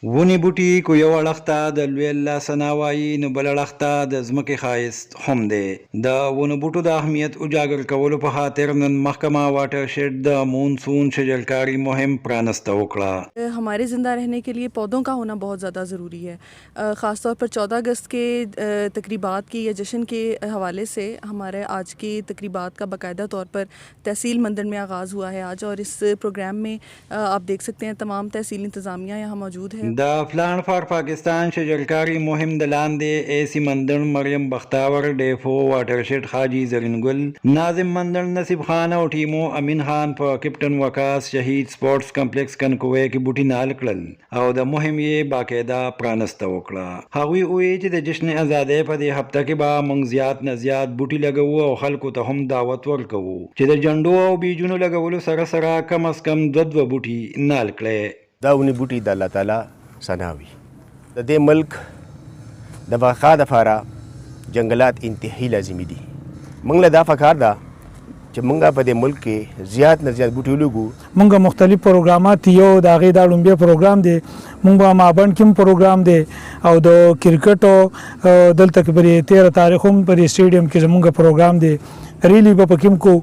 ونی بوټي کو یو اړخته د لوی الله ثنا وایي نو بل اړخته د ځمکې ښایست هم دی. د ونو بوټو د اهمیت اجاګر کولو په خاطر نن محکمه واټر شیډ د مونسون شجرکاری مهم پرانسته وکړه. हमारे ज़िंदा रहने के लिए पौधों का होना बहुत ज़्यादा ज़रूरी है। ख़ास तौर पर 14 अगस्त के तकरीबात की या जश्न के हवाले से हमारे आज की तकरीबात का बाकायदा तौर पर तहसील मंदन में आगाज़ हुआ है आज, और इस प्रोग्राम में आप देख सकते हैं तमाम तहसील इंतज़ामिया यहाँ मौजूद है। د پلان فار پاکستان شجرکاری مهم د لاندې ایسی مندن مریم بختاور ډیفو واټر شیډ حاجی زرین ګل ناظم مندن نصیب خان او ټیمو امین خان په کپټن وکاس شهید سپورتس کمپلیکس کنکوې کې بوټي نال کړل او د مهم یې باقاعده پرانسته وکړه. هغوی وایي چې د جشن ازادۍ په دې هفته کې به موږ زیات نه زیات بوټي لګوو او خلکو ته هم دعوت ورکوو چې د جنډو او بیجونو لګولو سره سره کم از کم دوه بوټي نال کړي. دا ونې بوټي د الله تعالی ثنا وي. د دې ملک د بقا دپاره جنګلات انتهایی لازمي دي. موږ له دا پکار ده چې موږ په دې ملک کې زیات نه زیات بوټي ولګو. موږ مختلف پروګرامات یو د هغې دا لومبی پروګرام دی. موږ به مابند کې هم پروګرام دی او د کرکټ دلته کې پرې 13 تاریخ هم پرې سټیډیم کې زموږ پروګرام دی. ریلی به پکې هم کو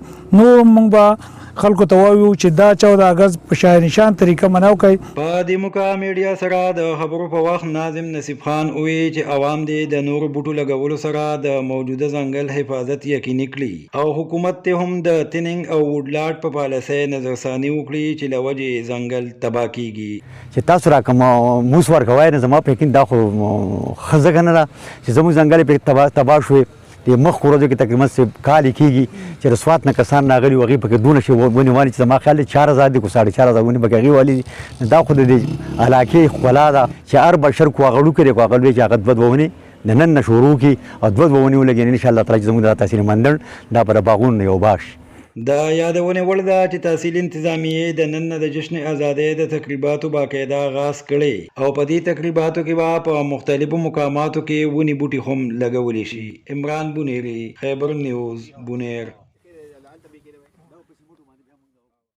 نور موږ به خلکو ته وایو چې دا 14 اگست په شاهد نشان طریقه مناو کوي. په دې موقع میډیا سره د خبرو په وخت ناظم نصیب خان وایي چې عوام دې د نورو بوټو لګولو سره د موجوده ځنګل حفاظت یقیني کړي او حکومت ته هم د تننګ او وډلاټ په پالیسۍ نظرثاني وکړي چې له وجې ځنګل تباه کیږي. چې تاسو راکوم موس ورکوای نه زما په یقین دا خو ښه ځکه نه ده چې زموږ ځنګل پرې تباه شوی. د مخکې ورځو کې تقریبا کال کېږي چې رسوات نه کسان راغلي وو هغې پکې دونه شي ونې والي چې زما خیال دی 4000 دي که 4.5 ونې پکې هغې والي دي. دا خو د دې علاقې ښکلا ده چې هر بشر کو هغه وړوکی دی کو هغه لوی چې هغه 2 ونې د نن نه شروع کړي او 2 ونې ولګي انشاءالله تعالی چې زموږ د تحصیل مندړ دا به د باغونو یو باغ شي. د یادونې وړ ده چې تحصیل انتظامیې د نن نه د جشن ازادۍ د تقریباتو باقاعده آغاز کړی او په دې تقریباتو کې به په مختلفو مقاماتو کې ونې بوټي هم لګولی شي. عمران بونیری، خیبر نیوز، بونیر.